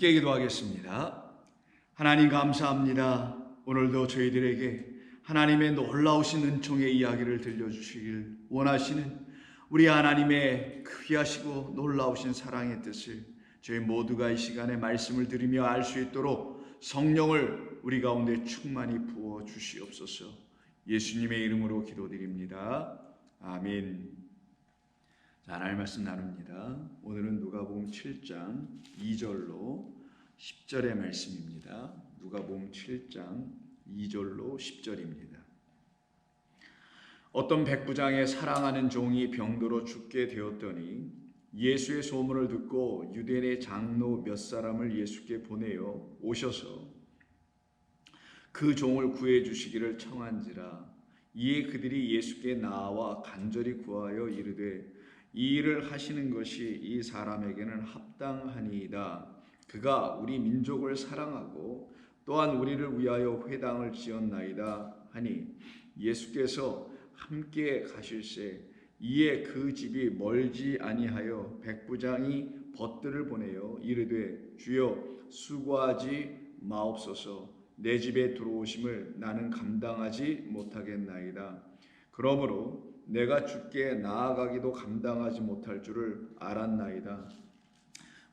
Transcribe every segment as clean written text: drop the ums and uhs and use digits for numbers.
함께 기도하겠습니다. 하나님 감사합니다. 오늘도 저희들에게 하나님의 놀라우신 은총의 이야기를 들려주시길 원하시는 우리 하나님의 귀하시고 놀라우신 사랑의 뜻을 저희 모두가 이 시간에 말씀을 들으며 알 수 있도록 성령을 우리 가운데 충만히 부어 주시옵소서. 예수님의 이름으로 기도드립니다. 아멘. 자, 하나님 말씀 나눕니다. 오늘은 누가복음 7장 2절로 10절의 말씀입니다. 누가복음 7장 2절로 10절입니다. 어떤 백부장의 사랑하는 종이 병들어 죽게 되었더니 예수의 소문을 듣고 유대인의 장로 몇 사람을 예수께 보내어 오셔서 그 종을 구해 주시기를 청한지라. 이에 그들이 예수께 나와 간절히 구하여 이르되 이 일을 하시는 것이 이 사람에게는 합당하니이다. 그가 우리 민족을 사랑하고 또한 우리를 위하여 회당을 지었나이다 하니 예수께서 함께 가실새 이에 그 집이 멀지 아니하여 백부장이 벗들을 보내어 이르되 주여 수고하지 마옵소서. 내 집에 들어오심을 나는 감당하지 못하겠나이다. 그러므로 내가 주께 나아가기도 감당하지 못할 줄을 알았나이다.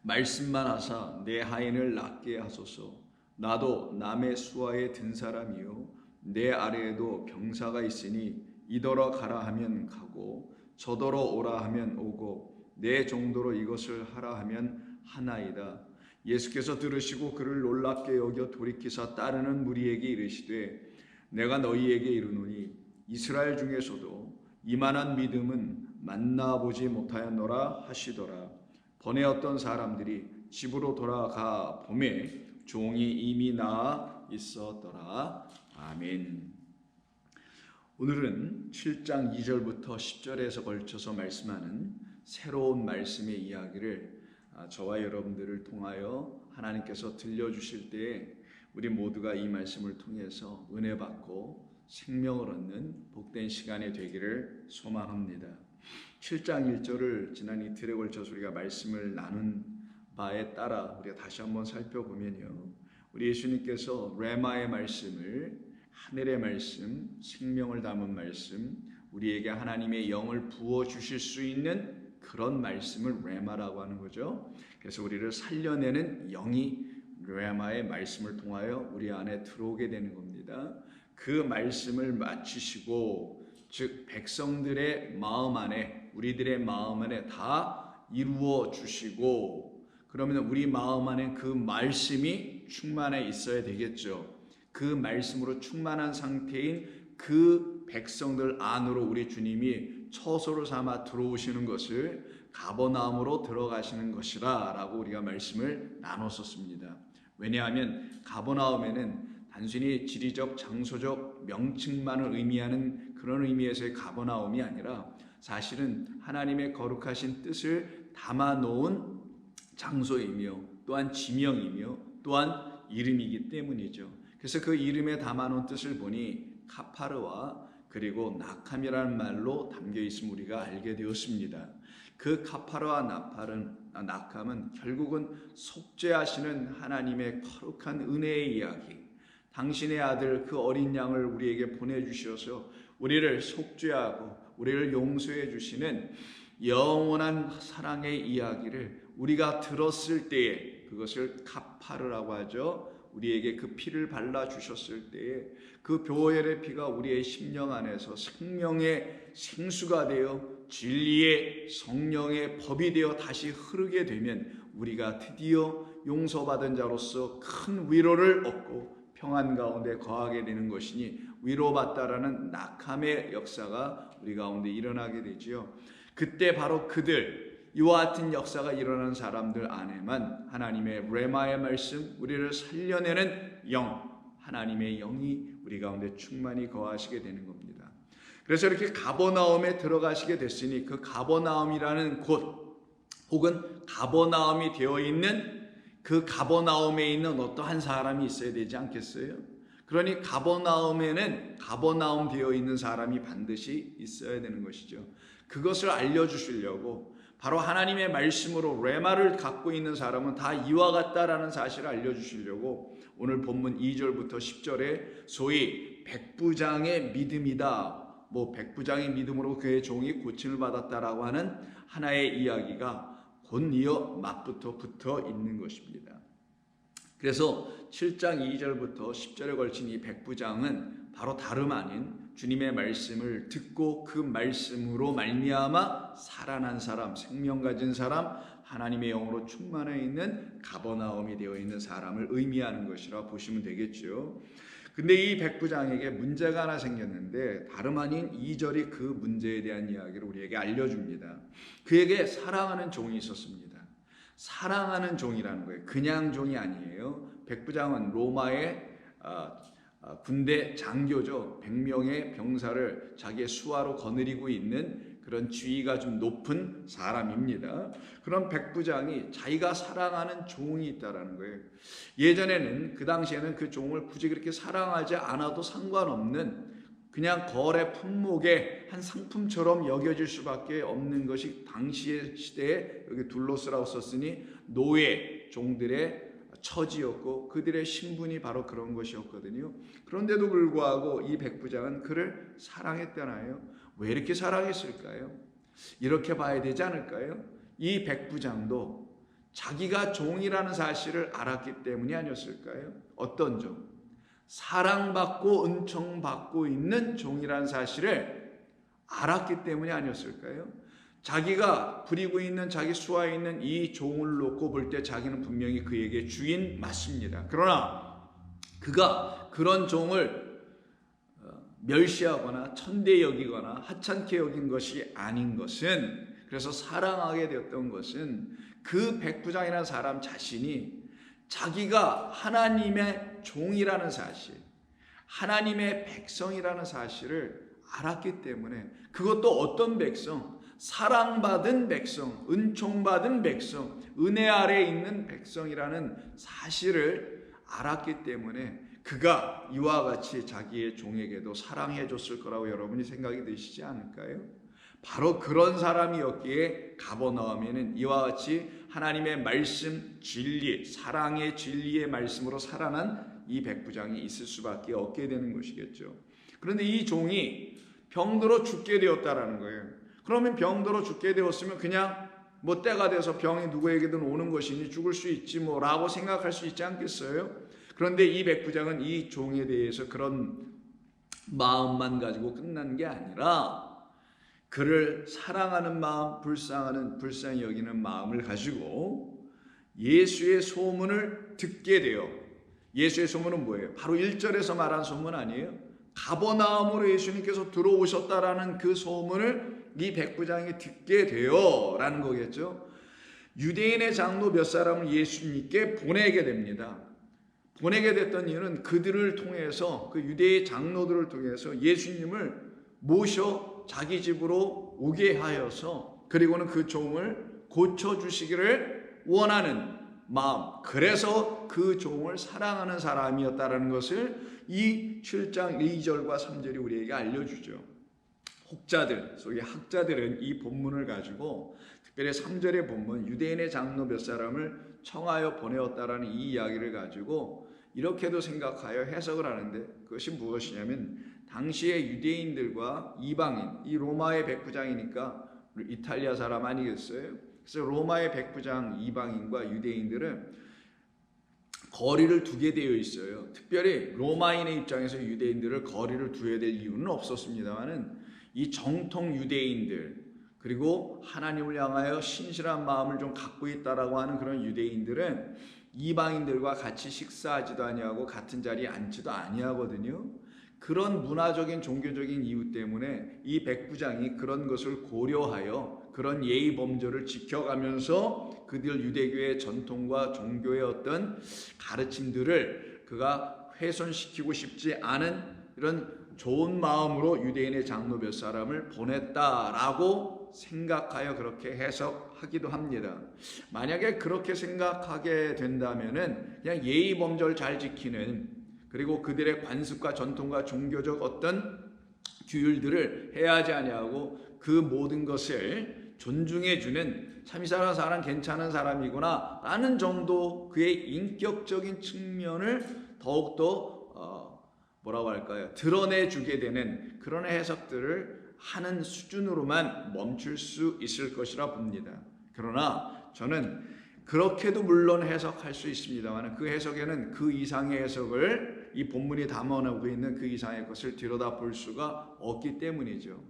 말씀만 하사 내 하인을 낫게 하소서. 나도 남의 수하에 든 사람이요 내 아래에도 병사가 있으니 이더러 가라 하면 가고 저더러 오라 하면 오고 내 정도로 이것을 하라 하면 하나이다. 예수께서 들으시고 그를 놀랍게 여겨 돌이키사 따르는 무리에게 이르시되 내가 너희에게 이르노니 이스라엘 중에서도 이만한 믿음은 만나보지 못하였노라 하시더라. 번에 어떤 사람들이 집으로 돌아가 보매 종이 이미 나아 있었더라. 아멘. 오늘은 7장 2절부터 10절에서 걸쳐서 말씀하는 새로운 말씀의 이야기를 저와 여러분들을 통하여 하나님께서 들려주실 때에 우리 모두가 이 말씀을 통해서 은혜 받고 생명을 얻는 복된 시간이 되기를 소망합니다. 7장 1절을 지난 이틀에 걸쳐서 우리가 말씀을 나눈 바에 따라 우리가 다시 한번 살펴보면요, 우리 예수님께서 레마의 말씀을, 하늘의 말씀, 생명을 담은 말씀, 우리에게 하나님의 영을 부어 주실 수 있는 그런 말씀을 레마라고 하는 거죠. 그래서 우리를 살려내는 영이 레마의 말씀을 통하여 우리 안에 들어오게 되는 겁니다. 그 말씀을 마치시고, 즉 백성들의 마음 안에, 우리들의 마음 안에 다 이루어 주시고, 그러면 우리 마음 안에 그 말씀이 충만해 있어야 되겠죠. 그 말씀으로 충만한 상태인 그 백성들 안으로 우리 주님이 처소로 삼아 들어오시는 것을 가버나움으로 들어가시는 것이라 라고 우리가 말씀을 나눴었습니다. 왜냐하면 가버나움에는 단순히 지리적, 장소적 명칭만을 의미하는 그런 의미에서의 가버나움이 아니라 사실은 하나님의 거룩하신 뜻을 담아놓은 장소이며 또한 지명이며 또한 이름이기 때문이죠. 그래서 그 이름에 담아놓은 뜻을 보니 카파르와 그리고 낙함이라는 말로 담겨 있음을 우리가 알게 되었습니다. 그 카파르와 낙함은 결국은 속죄하시는 하나님의 거룩한 은혜의 이야기, 당신의 아들 그 어린 양을 우리에게 보내주셔서 우리를 속죄하고 우리를 용서해 주시는 영원한 사랑의 이야기를 우리가 들었을 때에 그것을 카파르라고 하죠. 우리에게 그 피를 발라주셨을 때에 그 보혈의 피가 우리의 심령 안에서 생명의 생수가 되어 진리의 성령의 법이 되어 다시 흐르게 되면 우리가 드디어 용서받은 자로서 큰 위로를 얻고 평안 가운데 거하게 되는 것이니 위로받다라는 낙함의 역사가 우리 가운데 일어나게 되지요. 그때 바로 이와 같은 역사가 일어나는 사람들 안에만 하나님의 레마의 말씀, 우리를 살려내는 영, 하나님의 영이 우리 가운데 충만히 거하시게 되는 겁니다. 그래서 이렇게 가버나움에 들어가시게 됐으니 그 가버나움이라는 곳 혹은 가버나움이 되어 있는 그 가버나움에 있는 어떠한 사람이 있어야 되지 않겠어요? 그러니 가버나움에는 가버나움 되어 있는 사람이 반드시 있어야 되는 것이죠. 그것을 알려주시려고 바로 하나님의 말씀으로 레마를 갖고 있는 사람은 다 이와 같다라는 사실을 알려주시려고 오늘 본문 2절부터 10절에 소위 백부장의 믿음이다, 백부장의 믿음으로 그의 종이 고침을 받았다라고 하는 하나의 이야기가 곧이어 맛부터 붙어 있는 것입니다. 그래서 7장 2절부터 10절에 걸친 이 백부장은 바로 다름 아닌 주님의 말씀을 듣고 그 말씀으로 말미암아 살아난 사람, 생명 가진 사람, 하나님의 영으로 충만해 있는 가버나움이 되어 있는 사람을 의미하는 것이라 보시면 되겠죠. 근데 이 백부장에게 문제가 하나 생겼는데 다름 아닌 2절이 그 문제에 대한 이야기를 우리에게 알려줍니다. 그에게 사랑하는 종이 있었습니다. 사랑하는 종이라는 거예요. 그냥 종이 아니에요. 백부장은 로마의 군대 장교죠. 100명의 병사를 자기의 수하로 거느리고 있는 그런 지위가 좀 높은 사람입니다. 그런 백부장이 자기가 사랑하는 종이 있다라는 거예요. 예전에는 그 당시에는 그 종을 굳이 그렇게 사랑하지 않아도 상관없는 그냥 거래 품목의 한 상품처럼 여겨질 수밖에 없는 것이 당시의 시대에 여기 둘로스라고 썼으니 노예 종들의 처지였고 그들의 신분이 바로 그런 것이었거든요. 그런데도 불구하고 이 백부장은 그를 사랑했잖아요. 왜 이렇게 사랑했을까요? 이렇게 봐야 되지 않을까요? 이 백부장도 자기가 종이라는 사실을 알았기 때문이 아니었을까요? 어떤 종? 사랑받고 은총받고 있는 종이라는 사실을 알았기 때문이 아니었을까요? 자기가 부리고 있는 자기 수하에 있는 이 종을 놓고 볼 때 자기는 분명히 그에게 주인 맞습니다. 그러나 그가 그런 종을 멸시하거나 천대 여기거나 하찮게 여긴 것이 아닌 것은, 그래서 사랑하게 되었던 것은 그 백부장이라는 사람 자신이 자기가 하나님의 종이라는 사실, 하나님의 백성이라는 사실을 알았기 때문에, 그것도 어떤 백성? 사랑받은 백성, 은총받은 백성, 은혜 아래에 있는 백성이라는 사실을 알았기 때문에 그가 이와 같이 자기의 종에게도 사랑해 줬을 거라고 여러분이 생각이 드시지 않을까요? 바로 그런 사람이었기에 가버나움에는 이와 같이 하나님의 말씀, 진리, 사랑의 진리의 말씀으로 살아난 이 백부장이 있을 수밖에 없게 되는 것이겠죠. 그런데 이 종이 병들어 죽게 되었다라는 거예요. 그러면 병들어 죽게 되었으면 그냥 때가 돼서 병이 누구에게든 오는 것이니 죽을 수 있지 라고 생각할 수 있지 않겠어요? 그런데 이 백부장은 이 종에 대해서 그런 마음만 가지고 끝난 게 아니라 그를 사랑하는 마음, 불쌍히 여기는 마음을 가지고 예수의 소문을 듣게 돼요. 예수의 소문은 뭐예요? 바로 1절에서 말한 소문 아니에요? 가버나움으로 예수님께서 들어오셨다라는 그 소문을 이 백부장이 듣게 돼요 라는 거겠죠. 유대인의 장로 몇 사람을 예수님께 보내게 됩니다. 보내게 됐던 이유는 그들을 통해서, 그 유대의 장로들을 통해서 예수님을 모셔 자기 집으로 오게 하여서, 그리고는 그 종을 고쳐주시기를 원하는 마음, 그래서 그 종을 사랑하는 사람이었다는 것을 이 7장 2절과 3절이 우리에게 알려주죠. 혹자들, 소위 학자들은 이 본문을 가지고 특별히 3절의 본문, 유대인의 장로 몇 사람을 청하여 보내었다라는 이 이야기를 가지고 이렇게도 생각하여 해석을 하는데, 그것이 무엇이냐면 당시의 유대인들과 이방인, 이 로마의 백부장이니까 이탈리아 사람 아니겠어요? 그래서 로마의 백부장 이방인과 유대인들은 거리를 두게 되어 있어요. 특별히 로마인의 입장에서 유대인들을 거리를 두어야 될 이유는 없었습니다만은 이 정통 유대인들, 그리고 하나님을 향하여 신실한 마음을 좀 갖고 있다라고 하는 그런 유대인들은 이방인들과 같이 식사하지도 아니하고 같은 자리에 앉지도 아니하거든요. 그런 문화적인 종교적인 이유 때문에 이 백부장이 그런 것을 고려하여 그런 예의 범절을 지켜가면서 그들 유대교의 전통과 종교의 어떤 가르침들을 그가 훼손시키고 싶지 않은 이런 좋은 마음으로 유대인의 장로 몇 사람을 보냈다라고 생각하여 그렇게 해석하기도 합니다. 만약에 그렇게 생각하게 된다면은 그냥 예의 범절 잘 지키는, 그리고 그들의 관습과 전통과 종교적 어떤 규율들을 해야 하지 아니하고 그 모든 것을 존중해주는 참 이 사람 괜찮은 사람이구나 라는 정도 그의 인격적인 측면을 더욱더 뭐라고 할까요? 드러내주게 되는 그런 해석들을 하는 수준으로만 멈출 수 있을 것이라 봅니다. 그러나 저는 그렇게도 물론 해석할 수 있습니다만 그 해석에는 그 이상의 해석을 이 본문이 담아내고 있는 그 이상의 것을 들여다볼 수가 없기 때문이죠.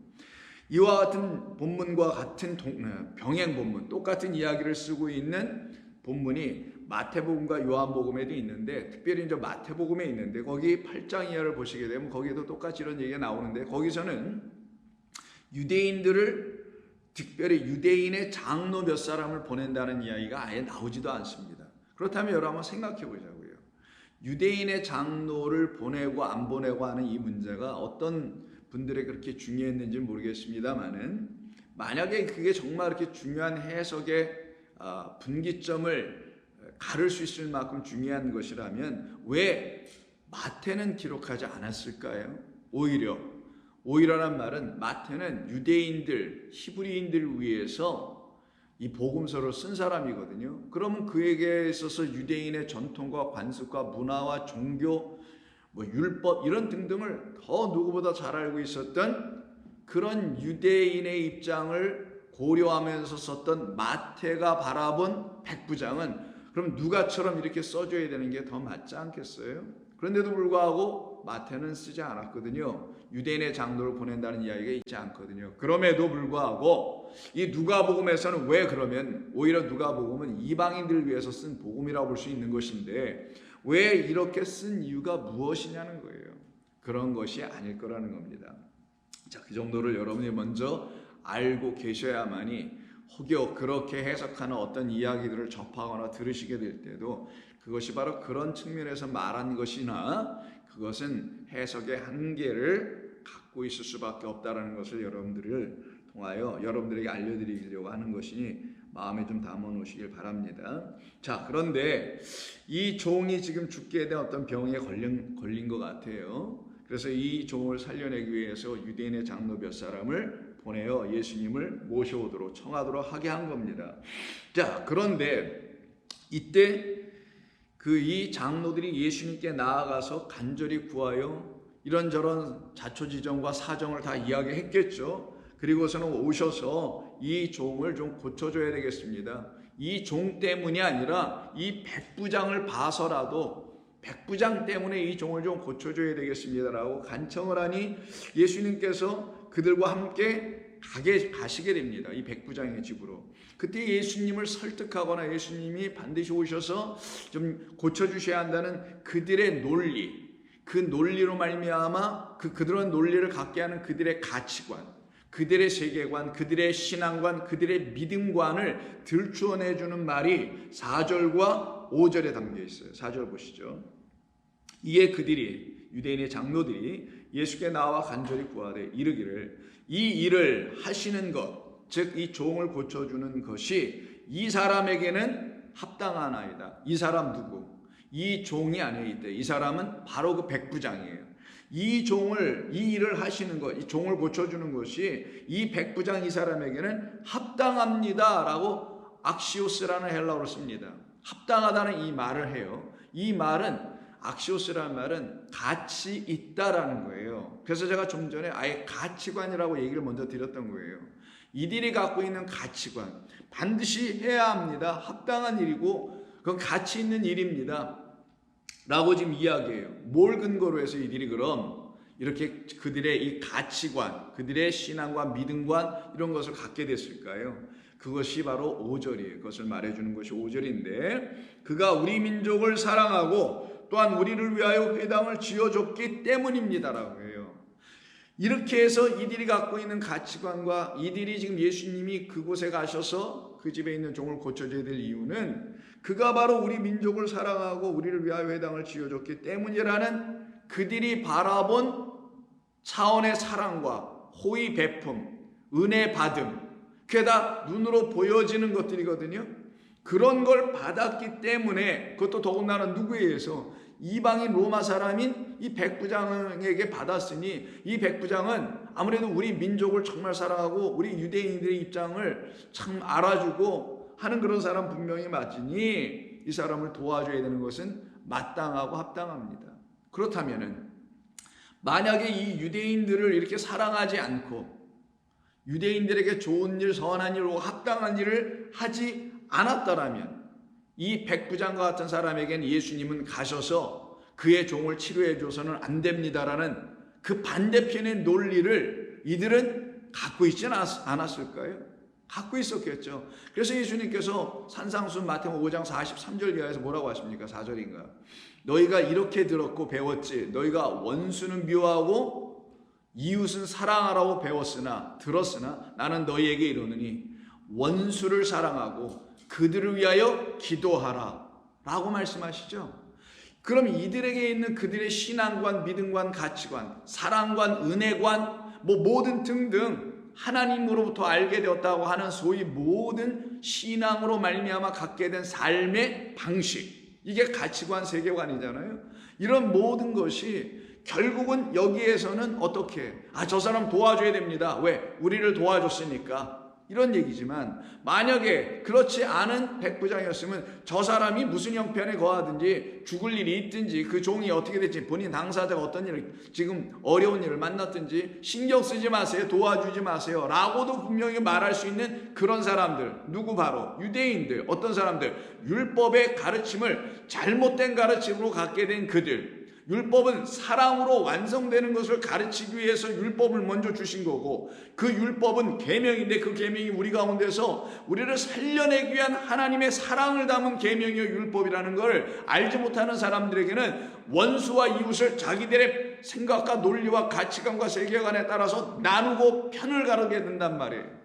이와 같은 본문과 같은 병행 본문, 똑같은 이야기를 쓰고 있는 본문이 마태복음과 요한복음에도 있는데, 특별히 이제 마태복음에 있는데 거기 8장 이하를 보시게 되면 거기에도 똑같이 이런 얘기가 나오는데, 거기서는 유대인들을, 특별히 유대인의 장로 몇 사람을 보낸다는 이야기가 아예 나오지도 않습니다. 그렇다면 여러분 한번 생각해 보자고요. 유대인의 장로를 보내고 안 보내고 하는 이 문제가 어떤 분들의 그렇게 중요했는지 모르겠습니다만은, 만약에 그게 정말 그렇게 중요한 해석의 분기점을 가를 수 있을 만큼 중요한 것이라면 왜 마태는 기록하지 않았을까요? 오히려란 말은 마태는 유대인들, 히브리인들 위해서 이 복음서를 쓴 사람이거든요. 그러면 그에게 있어서 유대인의 전통과 관습과 문화와 종교, 율법 이런 등등을 더 누구보다 잘 알고 있었던 그런 유대인의 입장을 고려하면서 썼던 마태가 바라본 백부장은 그럼 누가처럼 이렇게 써줘야 되는 게 더 맞지 않겠어요? 그런데도 불구하고 마태는 쓰지 않았거든요. 유대인의 장로를 보낸다는 이야기가 있지 않거든요. 그럼에도 불구하고 이 누가복음에서는 왜 그러면 오히려 누가복음은 이방인들을 위해서 쓴 복음이라고 볼 수 있는 것인데 왜 이렇게 쓴 이유가 무엇이냐는 거예요. 그런 것이 아닐 거라는 겁니다. 자, 그 정도를 여러분이 먼저 알고 계셔야만이 혹여 그렇게 해석하는 어떤 이야기들을 접하거나 들으시게 될 때도 그것이 바로 그런 측면에서 말한 것이나 그것은 해석의 한계를 갖고 있을 수밖에 없다는 것을 여러분들을 통하여 여러분들에게 알려드리려고 하는 것이니 마음에 좀 담아 놓으시길 바랍니다. 자, 그런데 이 종이 지금 죽게 된 어떤 병에 걸린 것 같아요. 그래서 이 종을 살려내기 위해서 유대인의 장로 몇 사람을 보내어 예수님을 모셔오도록 청하도록 하게 한 겁니다. 자, 그런데 이때 이 장로들이 예수님께 나아가서 간절히 구하여 이런저런 자초지정과 사정을 다 이야기했겠죠. 그리고서는 오셔서 이 종을 좀 고쳐줘야 되겠습니다. 이 종 때문이 아니라 이 백부장을 봐서라도 백부장 때문에 이 종을 좀 고쳐줘야 되겠습니다라고 간청을 하니 예수님께서 그들과 함께 가시게 됩니다. 이 백부장의 집으로. 그때 예수님을 설득하거나 예수님이 반드시 오셔서 좀 고쳐주셔야 한다는 그들의 논리, 그 논리로 말미암아 그들은 논리를 갖게 하는 그들의 가치관, 그들의 세계관, 그들의 신앙관, 그들의 믿음관을 들추어내주는 말이 4절과 5절에 담겨 있어요. 4절 보시죠. 이에 그들이, 유대인의 장로들이 예수께 나와 간절히 구하되 이르기를 이 일을 하시는 것, 즉 이 종을 고쳐주는 것이 이 사람에게는 합당하나이다. 이 사람 누구? 이 종이 아니에요. 이때 이 사람은 바로 그 백부장이에요. 이 일을 하시는 것, 이 종을 고쳐주는 것이 이 백부장 이 사람에게는 합당합니다라고 악시오스라는 헬라어로 씁니다. 합당하다는 이 말을 해요. 이 말은 악시오스라는 말은 가치 있다라는 거예요. 그래서 제가 좀 전에 아예 가치관이라고 얘기를 먼저 드렸던 거예요. 이들이 갖고 있는 가치관, 반드시 해야 합니다. 합당한 일이고 그건 가치 있는 일입니다. 라고 지금 이야기해요. 뭘 근거로 해서 이들이 그럼 이렇게 그들의 이 가치관, 그들의 신앙과 믿음관 이런 것을 갖게 됐을까요? 그것이 바로 5절이에요. 그것을 말해주는 것이 5절인데 그가 우리 민족을 사랑하고 또한 우리를 위하여 회당을 지어줬기 때문입니다라고 해요. 이렇게 해서 이들이 갖고 있는 가치관과 이들이 지금 예수님이 그곳에 가셔서 그 집에 있는 종을 고쳐줘야 될 이유는 그가 바로 우리 민족을 사랑하고 우리를 위하여 회당을 지어줬기 때문이라는 그들이 바라본 차원의 사랑과 호의 베품, 은혜 받음, 그게 다 눈으로 보여지는 것들이거든요. 그런 걸 받았기 때문에 그것도 더군다나 누구에 의해서 이방인 로마 사람인 이 백부장에게 받았으니 이 백부장은 아무래도 우리 민족을 정말 사랑하고 우리 유대인들의 입장을 참 알아주고 하는 그런 사람 분명히 맞으니 이 사람을 도와줘야 되는 것은 마땅하고 합당합니다. 그렇다면은 만약에 이 유대인들을 이렇게 사랑하지 않고 유대인들에게 좋은 일, 선한 일, 합당한 일을 하지 않았더라면 이 백부장과 같은 사람에겐 예수님은 가셔서 그의 종을 치료해 줘서는 안 됩니다라는 그 반대편의 논리를 이들은 갖고 있지는 않았을까요? 갖고 있었겠죠. 그래서 예수님께서 산상수 마태복음 5장 43절 이하에서 뭐라고 하십니까? 4절인가? 너희가 이렇게 들었고 배웠지. 너희가 원수는 미워하고 이웃은 사랑하라고 들었으나 나는 너희에게 이르노니 원수를 사랑하고 그들을 위하여 기도하라 라고 말씀하시죠. 그럼 이들에게 있는 그들의 신앙관, 믿음관, 가치관, 사랑관, 은혜관, 모든 등등 하나님으로부터 알게 되었다고 하는 소위 모든 신앙으로 말미암아 갖게 된 삶의 방식, 이게 가치관, 세계관이잖아요. 이런 모든 것이 결국은 여기에서는 어떻게? 저 사람 도와줘야 됩니다. 왜? 우리를 도와줬으니까. 이런 얘기지만 만약에 그렇지 않은 백부장이었으면 저 사람이 무슨 형편에 거하든지 죽을 일이 있든지 그 종이 어떻게 될지 본인 당사자가 어떤 일을 지금 어려운 일을 만났든지 신경 쓰지 마세요. 도와주지 마세요. 라고도 분명히 말할 수 있는 그런 사람들. 누구? 바로 유대인들. 어떤 사람들? 율법의 가르침을 잘못된 가르침으로 갖게 된 그들. 율법은 사랑으로 완성되는 것을 가르치기 위해서 율법을 먼저 주신 거고 그 율법은 계명인데 그 계명이 우리 가운데서 우리를 살려내기 위한 하나님의 사랑을 담은 계명이요 율법이라는 걸 알지 못하는 사람들에게는 원수와 이웃을 자기들의 생각과 논리와 가치관과 세계관에 따라서 나누고 편을 가르게 된단 말이에요.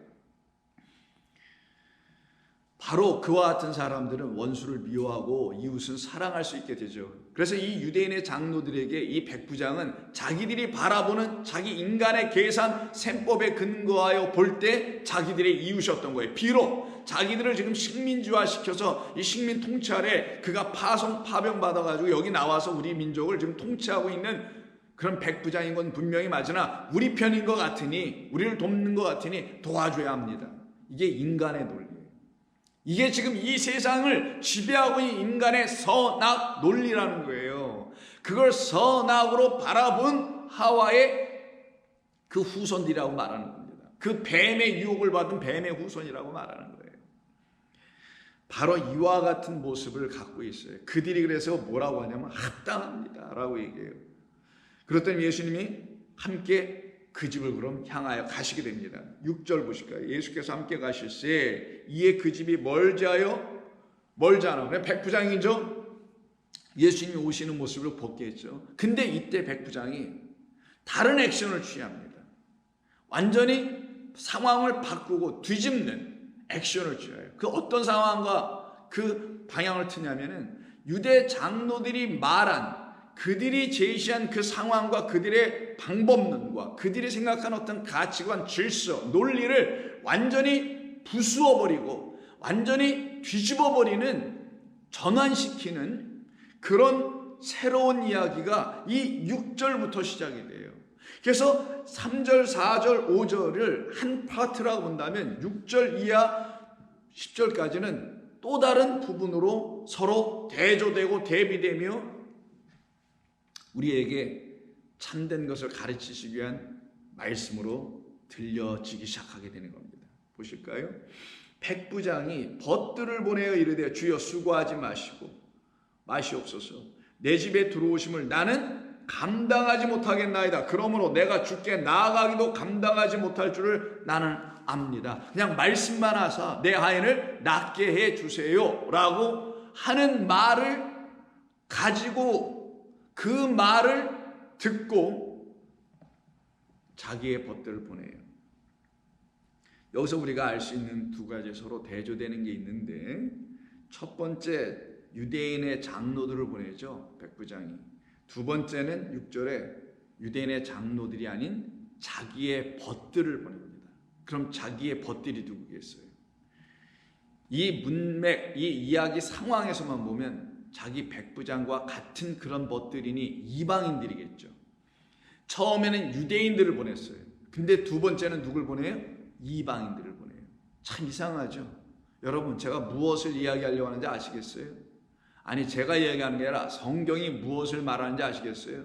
바로 그와 같은 사람들은 원수를 미워하고 이웃은 사랑할 수 있게 되죠. 그래서 이 유대인의 장로들에게 이 백부장은 자기들이 바라보는 자기 인간의 계산 셈법에 근거하여 볼 때 자기들의 이웃이었던 거예요. 비록 자기들을 지금 식민지화 시켜서 이 식민 통치 아래 그가 파병 받아가지고 여기 나와서 우리 민족을 지금 통치하고 있는 그런 백부장인 건 분명히 맞으나 우리 편인 것 같으니 우리를 돕는 것 같으니 도와줘야 합니다. 이게 인간의 논리. 이게 지금 이 세상을 지배하고 있는 인간의 선악 논리라는 거예요. 그걸 선악으로 바라본 하와의 그 후손들이라고 말하는 겁니다. 그 뱀의 유혹을 받은 뱀의 후손이라고 말하는 거예요. 바로 이와 같은 모습을 갖고 있어요. 그들이 그래서 뭐라고 하냐면 합당합니다 라고 얘기해요. 그렇더니 예수님이 함께 그 집을 그럼 향하여 가시게 됩니다. 6절 보실까요? 예수께서 함께 가실새 이에 그 집이 멀지 않아. 그냥 백부장이죠. 예수님이 오시는 모습을 보게 했죠. 근데 이때 백부장이 다른 액션을 취합니다. 완전히 상황을 바꾸고 뒤집는 액션을 취해요. 그 어떤 상황과 그 방향을 트냐면은 유대 장로들이 말한 그들이 제시한 그 상황과 그들의 방법론과 그들이 생각한 어떤 가치관, 질서, 논리를 완전히 부수어버리고 완전히 뒤집어버리는 전환시키는 그런 새로운 이야기가 이 6절부터 시작이 돼요. 그래서 3절, 4절, 5절을 한 파트라고 본다면 6절 이하 10절까지는 또 다른 부분으로 서로 대조되고 대비되며 우리에게 참된 것을 가르치시기 위한 말씀으로 들려지기 시작하게 되는 겁니다. 보실까요? 백부장이 벗들을 보내어 이르되 주여 수고하지 마시옵소서. 내 집에 들어오심을 나는 감당하지 못하겠나이다. 그러므로 내가 주께 나아가기도 감당하지 못할 줄을 나는 압니다. 그냥 말씀만 하사 내 하인을 낫게 해 주세요 라고 하는 말을 가지고 그 말을 듣고 자기의 벗들을 보내요. 여기서 우리가 알 수 있는 두 가지 서로 대조되는 게 있는데 첫 번째 유대인의 장로들을 보내죠. 백부장이. 두 번째는 6절에 유대인의 장로들이 아닌 자기의 벗들을 보냅니다. 그럼 자기의 벗들이 누구겠어요? 이 문맥, 이 이야기 상황에서만 보면 자기 백부장과 같은 그런 벗들이니 이방인들이겠죠. 처음에는 유대인들을 보냈어요. 근데 두 번째는 누굴 보내요? 이방인들을 보내요. 참 이상하죠. 여러분, 제가 무엇을 이야기하려고 하는지 아시겠어요? 아니, 제가 이야기하는 게 아니라 성경이 무엇을 말하는지 아시겠어요?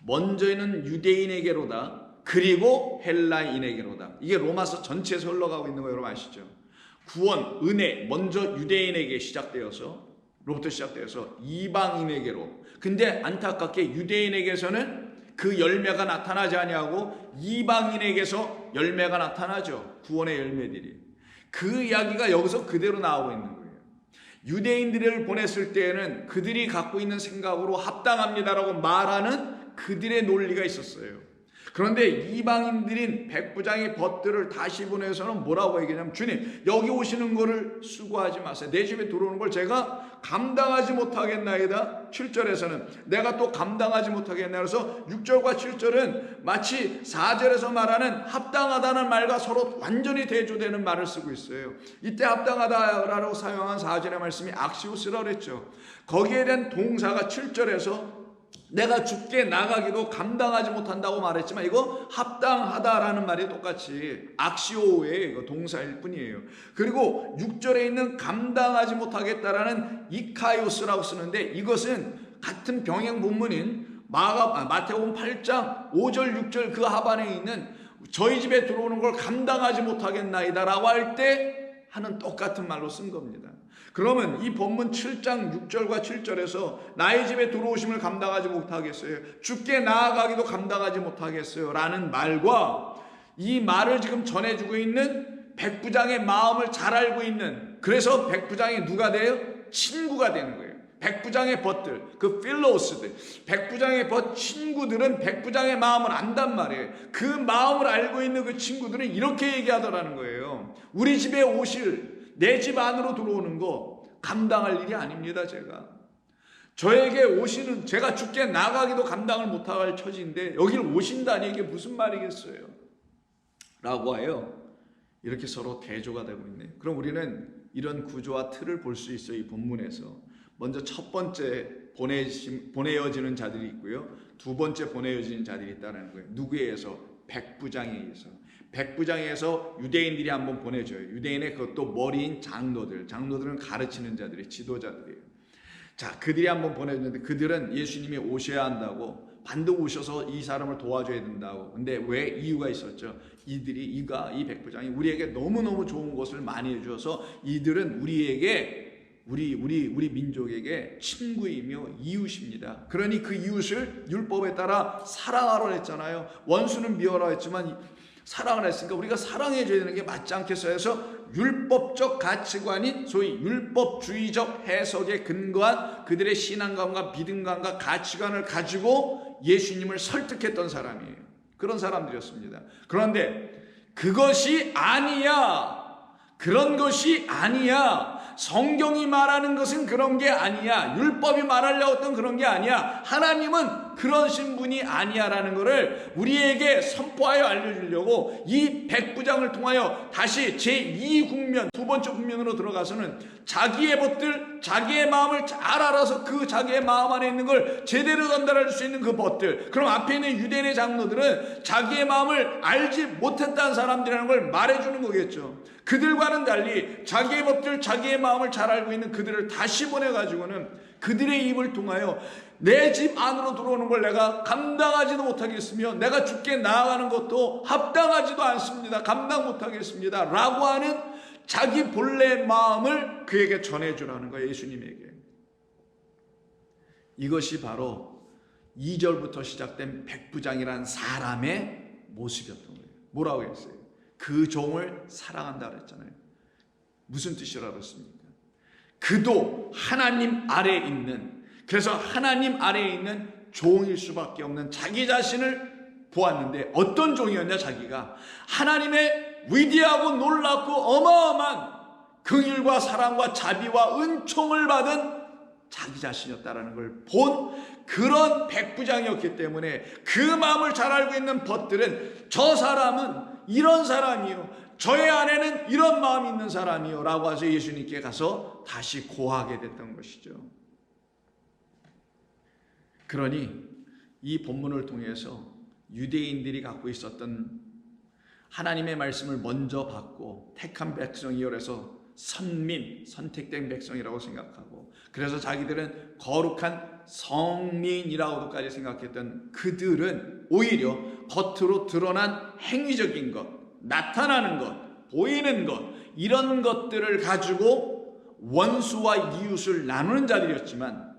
먼저는 유대인에게로다. 그리고 헬라인에게로다. 이게 로마서 전체에서 흘러가고 있는 거 여러분 아시죠? 구원, 은혜, 먼저 유대인에게 로부터 시작되어서 이방인에게로. 근데 안타깝게 유대인에게서는 그 열매가 나타나지 아니하고 이방인에게서 열매가 나타나죠. 구원의 열매들이. 그 이야기가 여기서 그대로 나오고 있는 거예요. 유대인들을 보냈을 때에는 그들이 갖고 있는 생각으로 합당합니다라고 말하는 그들의 논리가 있었어요. 그런데 이방인들인 백부장의 벗들을 다시 보내서는 뭐라고 얘기하냐면, 주님, 여기 오시는 거를 수고하지 마세요. 내 집에 들어오는 걸 제가 감당하지 못하겠나이다. 7절에서는 내가 또 감당하지 못하겠나. 그래서 6절과 7절은 마치 4절에서 말하는 합당하다는 말과 서로 완전히 대조되는 말을 쓰고 있어요. 이때 합당하다라고 사용한 4절의 말씀이 악시오스라고 그랬죠. 거기에 대한 동사가 7절에서 내가 죽게 나가기도 감당하지 못한다고 말했지만, 이거 합당하다라는 말이 똑같이 악시오의 이거 동사일 뿐이에요. 그리고 6절에 있는 감당하지 못하겠다라는 이카이오스라고 쓰는데, 이것은 같은 병행 본문인 마태복음 8장 5절 6절 그 하반에 있는 저희 집에 들어오는 걸 감당하지 못하겠나이다라고 할 때 하는 똑같은 말로 쓴 겁니다. 그러면 이 본문 7장 6절과 7절에서 나의 집에 들어오심을 감당하지 못하겠어요, 죽게 나아가기도 감당하지 못하겠어요 라는 말과, 이 말을 지금 전해주고 있는 백부장의 마음을 잘 알고 있는, 그래서 백부장이 누가 돼요? 친구가 되는 거예요. 백부장의 벗들, 그 필로스들, 백부장의 벗 친구들은 백부장의 마음을 안단 말이에요. 그 마음을 알고 있는 그 친구들은 이렇게 얘기하더라는 거예요. 우리 집에 오실, 내 집 안으로 들어오는 거 감당할 일이 아닙니다. 저에게 오시는, 제가 죽게 나가기도 감당을 못할 처지인데 여기를 오신다니 이게 무슨 말이겠어요? 라고 해요. 이렇게 서로 대조가 되고 있네요. 그럼 우리는 이런 구조와 틀을 볼 수 있어요. 이 본문에서 먼저 첫 번째 보내어지는 자들이 있고요, 두 번째 보내어지는 자들이 있다는 거예요. 누구에 의해서? 백부장에 의해서. 백부장에 의해서 유대인들이 한번 보내줘요. 유대인의 그것도 머리인 장로들은 가르치는 자들이, 지도자들이에요. 자, 그들이 한번 보내줬는데 그들은 예수님이 오셔야 한다고, 반드시 오셔서 이 사람을 도와줘야 된다고. 근데 왜? 이유가 있었죠. 이 백부장이 우리에게 너무너무 좋은 것을 많이 해주어서 이들은 우리에게, 우리 민족에게 친구이며 이웃입니다. 그러니 그 이웃을 율법에 따라 사랑하라 했잖아요. 원수는 미워라 했지만 사랑을 했으니까 우리가 사랑해줘야 되는 게 맞지 않겠어요? 해서 율법적 가치관인 소위 율법주의적 해석에 근거한 그들의 신앙감과 믿음감과 가치관을 가지고 예수님을 설득했던 사람이에요. 그런 사람들이었습니다. 그런데 그것이 아니야. 그런 것이 아니야. 성경이 말하는 것은 그런 게 아니야. 율법이 말하려고 했던 그런 게 아니야. 하나님은 그러신 분이 아니야라는 것을 우리에게 선포하여 알려주려고 이 백부장을 통하여 다시 제2국면, 두 번째 국면으로 들어가서는 자기의 벗들, 자기의 마음을 잘 알아서 그 자기의 마음 안에 있는 걸 제대로 전달할 수 있는 그 벗들, 그럼 앞에 있는 유대인의 장로들은 자기의 마음을 알지 못했다는 사람들이라는 걸 말해주는 거겠죠. 그들과는 달리 자기의 벗들, 자기의 마음을 잘 알고 있는 그들을 다시 보내가지고는 그들의 입을 통하여 내 집 안으로 들어오는 걸 내가 감당하지도 못하겠으며 내가 죽게 나아가는 것도 합당하지도 않습니다. 감당 못하겠습니다. 라고 하는 자기 본래 마음을 그에게 전해주라는 거예요. 예수님에게. 이것이 바로 2절부터 시작된 백부장이라는 사람의 모습이었던 거예요. 뭐라고 했어요? 그 종을 사랑한다 그랬잖아요. 무슨 뜻이라고 그랬습니까? 그도 하나님 아래에 있는, 그래서 하나님 아래에 있는 종일 수밖에 없는 자기 자신을 보았는데, 어떤 종이었냐? 자기가 하나님의 위대하고 놀랍고 어마어마한 긍휼과 사랑과 자비와 은총을 받은 자기 자신이었다라는 걸 본 그런 백부장이었기 때문에 그 마음을 잘 알고 있는 벗들은 저 사람은 이런 사람이요, 저의 안에는 이런 마음이 있는 사람이요 라고 해서 예수님께 가서 다시 고하게 됐던 것이죠. 그러니 이 본문을 통해서 유대인들이 갖고 있었던 하나님의 말씀을 먼저 받고 택한 백성이요 그래서 선택된 백성이라고 생각하고, 그래서 자기들은 거룩한 성민이라고도까지 생각했던 그들은 오히려 겉으로 드러난 행위적인 것, 나타나는 것, 보이는 것, 이런 것들을 가지고 원수와 이웃을 나누는 자들이었지만,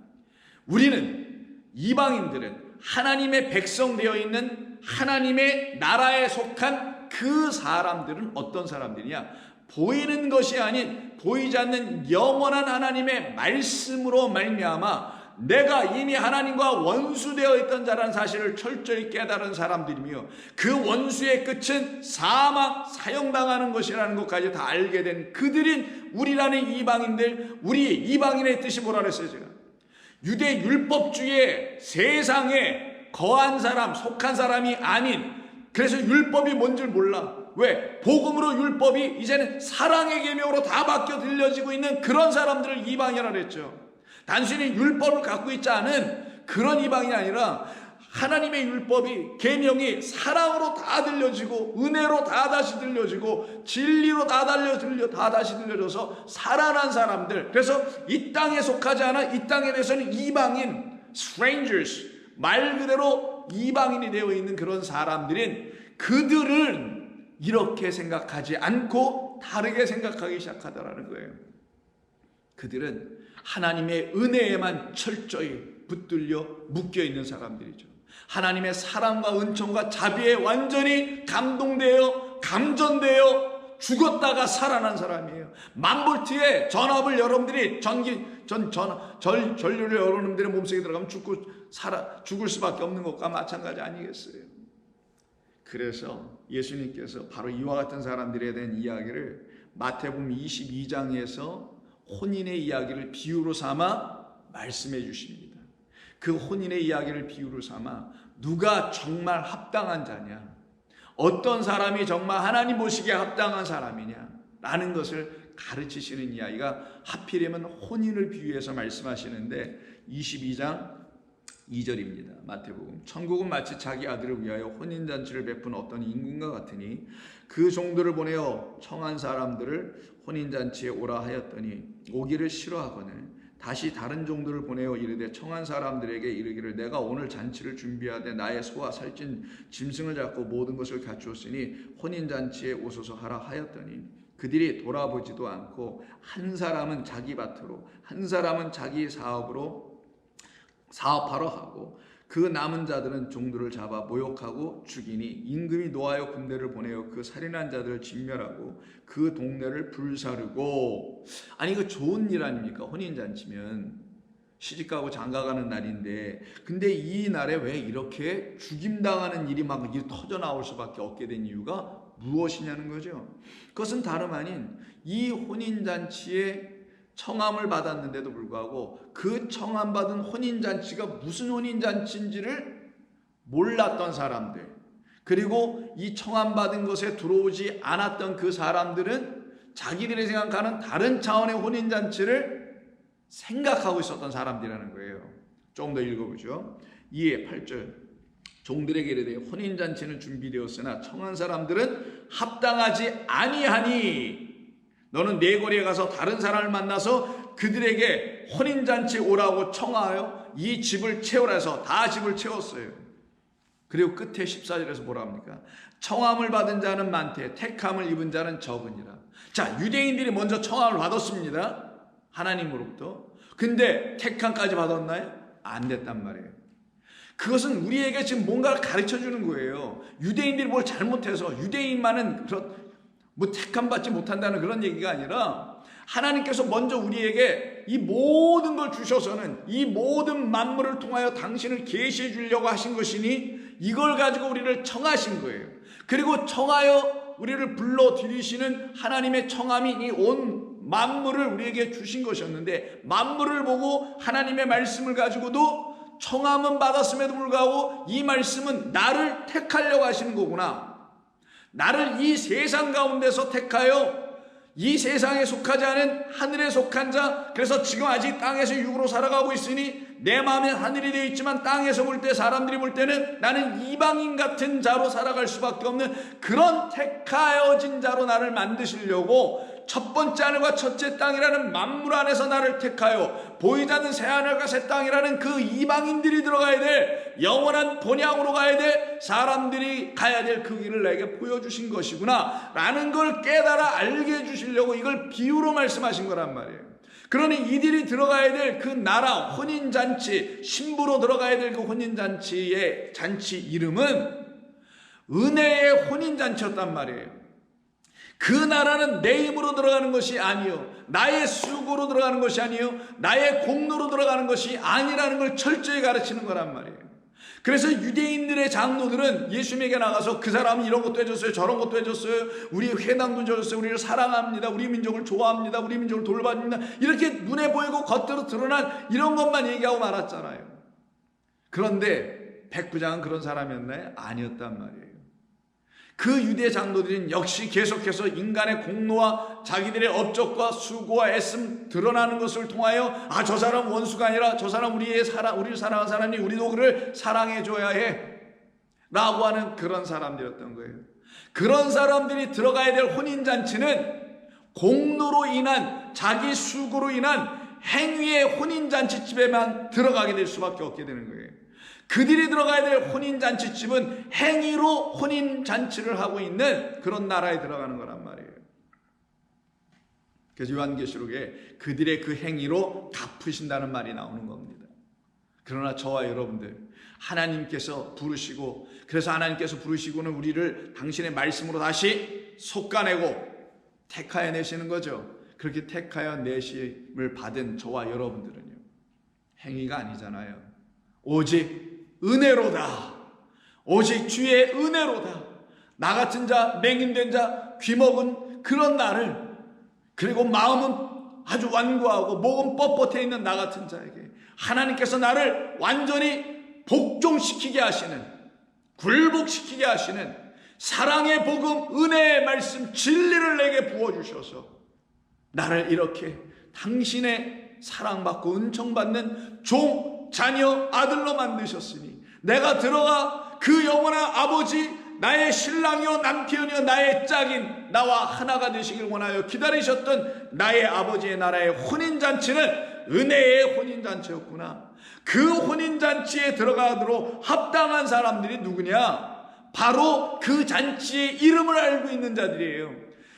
우리는 이방인들은 하나님의 백성 되어 있는 하나님의 나라에 속한 그 사람들은 어떤 사람들이냐? 보이는 것이 아닌 보이지 않는 영원한 하나님의 말씀으로 말미암아 내가 이미 하나님과 원수되어 있던 자라는 사실을 철저히 깨달은 사람들이며, 그 원수의 끝은 사망, 사형당하는 것이라는 것까지 다 알게 된 그들인 우리라는 이방인들, 우리 이방인의 뜻이 뭐라 그랬어요? 제가 유대 율법주의 세상에 거한 사람, 속한 사람이 아닌, 그래서 율법이 뭔 줄 몰라. 왜? 복음으로 율법이 이제는 사랑의 계명으로 다 바뀌어 들려지고 있는 그런 사람들을 이방이라고 했죠. 단순히 율법을 갖고 있지 않은 그런 이방인이 아니라 하나님의 율법이, 계명이 사랑으로 다 들려지고 은혜로 다 다시 들려지고 진리로 다 다시 들려져서 살아난 사람들, 그래서 이 땅에 속하지 않아 이 땅에 대해서는 이방인, strangers, 말 그대로 이방인이 되어 있는 그런 사람들인 그들은 이렇게 생각하지 않고 다르게 생각하기 시작하더라는 거예요. 그들은 하나님의 은혜에만 철저히 붙들려 묶여 있는 사람들이죠. 하나님의 사랑과 은총과 자비에 완전히 감동되어 감전되어 죽었다가 살아난 사람이에요. 만볼트의 전압을 여러분들이 전류를 여러분들의 몸속에 들어가면 죽을 수밖에 없는 것과 마찬가지 아니겠어요? 그래서 예수님께서 바로 이와 같은 사람들에 대한 이야기를 마태복음 22장에서 혼인의 이야기를 비유로 삼아 말씀해 주십니다. 그 혼인의 이야기를 비유로 삼아 누가 정말 합당한 자냐, 어떤 사람이 정말 하나님 보시기에 합당한 사람이냐 라는 것을 가르치시는 이야기가 하필이면 혼인을 비유해서 말씀하시는데 22장 2절입니다. 마태복음. 천국은 마치 자기 아들을 위하여 혼인잔치를 베푼 어떤 임금과 같으니 그 종들을 보내어 청한 사람들을 혼인잔치에 오라 하였더니 오기를 싫어하거늘 다시 다른 종들을 보내어 이르되 청한 사람들에게 이르기를 내가 오늘 잔치를 준비하되 나의 소와 살찐 짐승을 잡고 모든 것을 갖추었으니 혼인잔치에 오소서 하라 하였더니 그들이 돌아보지도 않고 한 사람은 자기 밭으로 한 사람은 자기 사업하러 하고 그 남은 자들은 종들을 잡아 모욕하고 죽이니 임금이 노하여 군대를 보내어 그 살인한 자들을 진멸하고 그 동네를 불사르고. 아니 이거 좋은 일 아닙니까? 혼인잔치면 시집가고 장가가는 날인데, 근데 이 날에 왜 이렇게 죽임당하는 일이 막 터져나올 수밖에 없게 된 이유가 무엇이냐는 거죠. 그것은 다름 아닌 이 혼인잔치에 청함을 받았는데도 불구하고 그 청함받은 혼인잔치가 무슨 혼인잔치인지를 몰랐던 사람들, 그리고 이 청함받은 것에 들어오지 않았던 그 사람들은 자기들이 생각하는 다른 차원의 혼인잔치를 생각하고 있었던 사람들이라는 거예요. 조금 더 읽어보죠. 2의 8절. 종들에게 이르되 혼인잔치는 준비되었으나 청한 사람들은 합당하지 아니하니 너는 네 거리에 가서 다른 사람을 만나서 그들에게 혼인잔치 오라고 청하여 이 집을 채우라 해서 다 집을 채웠어요. 그리고 끝에 14절에서 뭐라 합니까? 청함을 받은 자는 많되 택함을 입은 자는 적으니라. 자, 유대인들이 먼저 청함을 받았습니다. 하나님으로부터. 근데 택함까지 받았나요? 안 됐단 말이에요. 그것은 우리에게 지금 뭔가를 가르쳐 주는 거예요. 유대인들이 뭘 잘못해서 유대인만은 택함 받지 못한다는 그런 얘기가 아니라 하나님께서 먼저 우리에게 이 모든 걸 주셔서는 이 모든 만물을 통하여 당신을 계시해 주려고 하신 것이니 이걸 가지고 우리를 청하신 거예요. 그리고 청하여 우리를 불러 들이시는 하나님의 청함이 이 온 만물을 우리에게 주신 것이었는데, 만물을 보고 하나님의 말씀을 가지고도 청함은 받았음에도 불구하고 이 말씀은 나를 택하려고 하시는 거구나, 나를 이 세상 가운데서 택하여 이 세상에 속하지 않은 하늘에 속한 자, 그래서 지금 아직 땅에서 육으로 살아가고 있으니 내 마음에 하늘이 되어 있지만 땅에서 볼 때, 사람들이 볼 때는 나는 이방인 같은 자로 살아갈 수밖에 없는 그런 택하여진 자로 나를 만드시려고 첫 번째 하늘과 첫째 땅이라는 만물 안에서 나를 택하여 보이지 않는 새 하늘과 새 땅이라는 그 이방인들이 들어가야 될 영원한 본향으로 가야 될 사람들이 가야 될 그 길을 내게 보여주신 것이구나 라는 걸 깨달아 알게 해주시려고 이걸 비유로 말씀하신 거란 말이에요. 그러니 이들이 들어가야 될 그 나라 혼인잔치, 신부로 들어가야 될 그 혼인잔치의 잔치 이름은 은혜의 혼인잔치였단 말이에요. 그 나라는 내 힘으로 들어가는 것이 아니요, 나의 수고로 들어가는 것이 아니요, 나의 공로로 들어가는 것이 아니라는 걸 철저히 가르치는 거란 말이에요. 그래서 유대인들의 장로들은 예수님에게 나가서 그 사람은 이런 것도 해줬어요, 저런 것도 해줬어요, 우리 회당도 해줬어요, 우리를 사랑합니다, 우리 민족을 좋아합니다, 우리 민족을 돌봐줍니다, 이렇게 눈에 보이고 겉으로 드러난 이런 것만 얘기하고 말았잖아요. 그런데 백부장은 그런 사람이었나요? 아니었단 말이에요. 그 유대 장로들은 역시 계속해서 인간의 공로와 자기들의 업적과 수고와 애씀 드러나는 것을 통하여 저 사람 원수가 아니라 저 사람 우리를 사랑한 사람이 우리도 그를 사랑해줘야 해 라고 하는 그런 사람들이었던 거예요. 그런 사람들이 들어가야 될 혼인잔치는 공로로 인한, 자기 수고로 인한 행위의 혼인잔치집에만 들어가게 될 수밖에 없게 되는 거예요. 그들이 들어가야 될 혼인잔치집은 행위로 혼인잔치를 하고 있는 그런 나라에 들어가는 거란 말이에요. 그래서 요한계시록에 그들의 그 행위로 갚으신다는 말이 나오는 겁니다. 그러나 저와 여러분들, 하나님께서 부르시고, 그래서 하나님께서 부르시고는 우리를 당신의 말씀으로 다시 솎아내고 택하여 내시는 거죠. 그렇게 택하여 내심을 받은 저와 여러분들은요, 행위가 아니잖아요. 오직 은혜로다. 오직 주의 은혜로다. 나 같은 자, 맹인된 자, 귀먹은 그런 나를, 그리고 마음은 아주 완고하고 목은 뻣뻣해 있는 나 같은 자에게 하나님께서 나를 완전히 복종시키게 하시는, 굴복시키게 하시는 사랑의 복음, 은혜의 말씀, 진리를 내게 부어주셔서 나를 이렇게 당신의 사랑받고 은총받는 종, 자녀, 아들로 만드셨으니 내가 들어가 그 영원한 아버지, 나의 신랑이요 남편이요 나의 짝인 나와 하나가 되시길 원하여 기다리셨던 나의 아버지의 나라의 혼인잔치는 은혜의 혼인잔치였구나. 그 혼인잔치에 들어가도록 합당한 사람들이 누구냐? 바로 그 잔치의 이름을 알고 있는 자들이에요.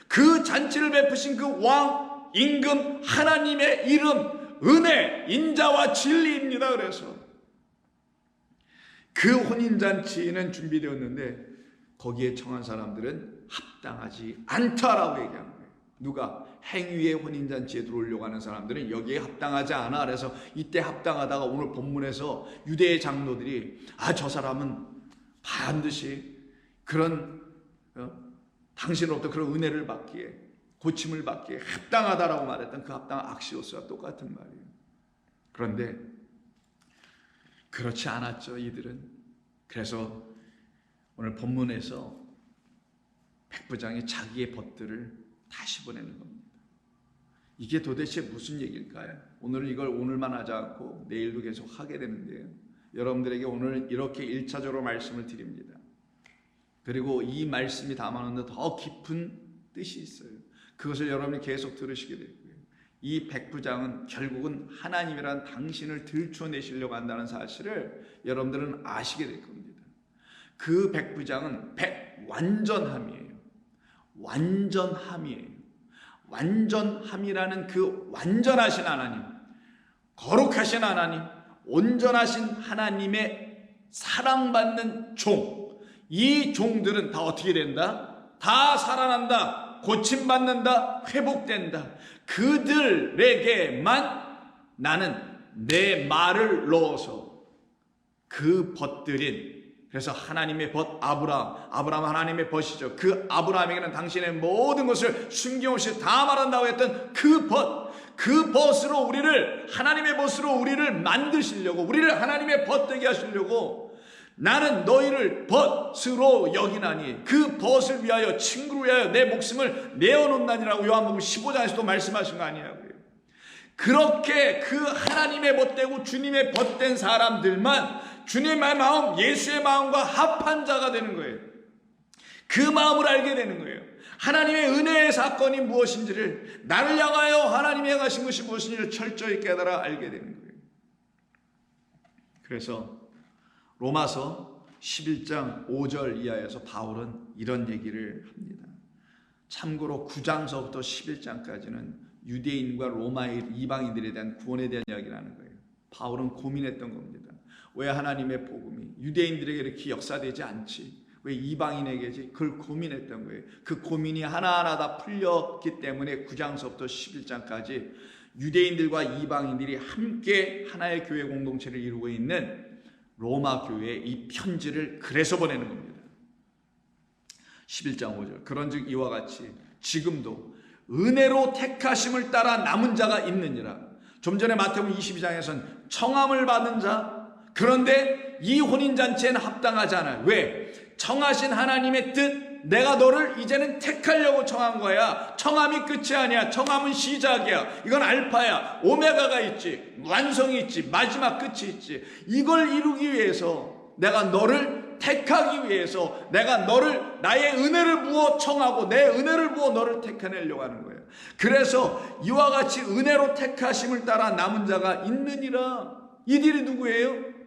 그 잔치를 베푸신 그 왕, 임금, 하나님의 이름, 은혜, 인자와 진리입니다. 그래서 그 혼인잔치는 준비되었는데 거기에 청한 사람들은 합당하지 않다라고 얘기하는 거예요. 누가? 행위의 혼인잔치에 들어오려고 하는 사람들은 여기에 합당하지 않아. 그래서 이때 합당하다가 오늘 본문에서 유대의 장로들이 저 사람은 반드시 그런 당신으로부터 그런 은혜를 받기에, 고침을 받기에 합당하다라고 말했던 그 합당한 악시오스와 똑같은 말이에요. 그런데 그렇지 않았죠, 이들은. 그래서 오늘 본문에서 백부장이 자기의 벗들을 다시 보내는 겁니다. 이게 도대체 무슨 얘기일까요? 오늘은 이걸 오늘만 하지 않고 내일도 계속 하게 되는데요. 여러분들에게 오늘 이렇게 1차적으로 말씀을 드립니다. 그리고 이 말씀이 담아놓는 더 깊은 뜻이 있어요. 그것을 여러분이 계속 들으시게 되고요. 이 백부장은 결국은 하나님이란 당신을 들춰내시려고 한다는 사실을 여러분들은 아시게 될 겁니다. 그 백부장은 완전함이에요. 완전함이에요. 완전함이라는 그 완전하신 하나님, 거룩하신 하나님, 온전하신 하나님의 사랑받는 종, 이 종들은 다 어떻게 된다? 다 살아난다, 고침받는다, 회복된다. 그들에게만 나는 내 말을 넣어서 그 벗들인, 그래서 하나님의 벗 아브라함 하나님의 벗이죠. 그 아브라함에게는 당신의 모든 것을 숨김없이 다 말한다고 했던 그 벗으로 우리를, 하나님의 벗으로 우리를 만드시려고, 우리를 하나님의 벗되게 하시려고 나는 너희를 벗으로 여기나니 그 벗을 위하여 친구를 위하여 내 목숨을 내어놓나니라고 요한복음 15장에서도 말씀하신 거 아니냐고요. 그렇게 그 하나님의 벗되고 주님의 벗된 사람들만 주님의 마음, 예수의 마음과 합한 자가 되는 거예요. 그 마음을 알게 되는 거예요. 하나님의 은혜의 사건이 무엇인지를, 나를 향하여 하나님이 행하신 것이 무엇인지를 철저히 깨달아 알게 되는 거예요. 그래서 로마서 11장 5절 이하에서 바울은 이런 얘기를 합니다. 참고로 9장서부터 11장까지는 유대인과 로마의 이방인들에 대한 구원에 대한 이야기를 하는 거예요. 바울은 고민했던 겁니다. 왜 하나님의 복음이 유대인들에게 이렇게 역사되지 않지? 왜 이방인에게지? 그걸 고민했던 거예요. 그 고민이 하나하나 다 풀렸기 때문에 9장서부터 11장까지 유대인들과 이방인들이 함께 하나의 교회 공동체를 이루고 있는 로마 교회에 이 편지를 그래서 보내는 겁니다. 11장 5절 그런즉 이와 같이 지금도 은혜로 택하심을 따라 남은 자가 있느니라. 좀 전에 마태복음 22장에서는 청함을 받은 자, 그런데 이 혼인잔치에는 합당하지 않아요. 왜? 청하신 하나님의 뜻, 내가 너를 이제는 택하려고 청한 거야. 청함이 끝이 아니야. 청함은 시작이야. 이건 알파야. 오메가가 있지. 완성이 있지. 마지막 끝이 있지. 이걸 이루기 위해서 내가 너를 택하기 위해서 내가 너를 나의 은혜를 부어 청하고 내 은혜를 부어 너를 택해내려고 하는 거예요. 그래서 이와 같이 은혜로 택하심을 따라 남은 자가 있느니라. 이들이 누구예요?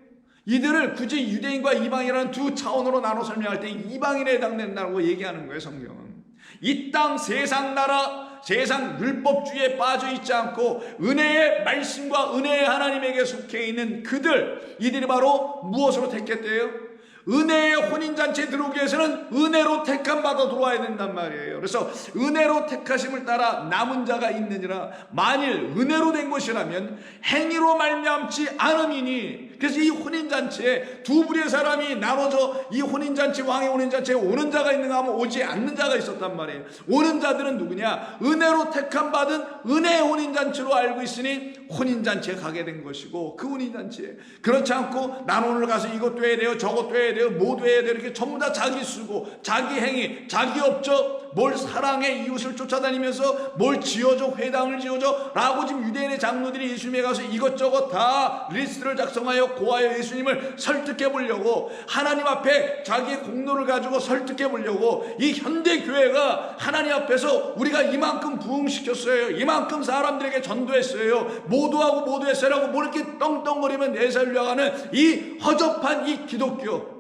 이들을 굳이 유대인과 이방인이라는 두 차원으로 나눠 설명할 때 이방인에 해당된다고 얘기하는 거예요. 성경은 이 땅 세상 나라 세상 율법주의에 빠져 있지 않고 은혜의 말씀과 은혜의 하나님에게 속해 있는 그들, 이들이 바로 무엇으로 택했대요? 은혜의 혼인잔치에 들어오기 위해서는 은혜로 택함 받아 들어와야 된단 말이에요. 그래서 은혜로 택하심을 따라 남은 자가 있느니라. 만일 은혜로 된 것이라면 행위로 말미암지 않음이니. 그래서 이 혼인잔치에 두 부류의 사람이 나눠져 이 혼인잔치, 왕의 혼인잔치에 오는 자가 있는가 하면 오지 않는 자가 있었단 말이에요. 오는 자들은 누구냐? 은혜로 택함 받은 은혜의 혼인잔치로 알고 있으니 혼인잔치에 가게 된 것이고, 그 혼인잔치에 그렇지 않고 난 오늘 가서 이것도 해야 돼요, 저것도 해야 돼요, 뭐도 해야 돼요, 이렇게 전부 다 자기 쓰고 자기 행위, 자기 업적, 뭘 사랑해 이웃을 쫓아다니면서 뭘 지어줘, 회당을 지어줘 라고 지금 유대인의 장로들이 예수님에 가서 이것저것 다 리스트를 작성하여 고하여 예수님을 설득해 보려고, 하나님 앞에 자기의 공로를 가지고 설득해 보려고 이 현대교회가 하나님 앞에서 우리가 이만큼 부흥시켰어요, 이만큼 사람들에게 전도했어요, 모두하고 모두했어요 라고 뭐 이렇게 떵떵거리면 내살려고 하는 이 허접한 이 기독교,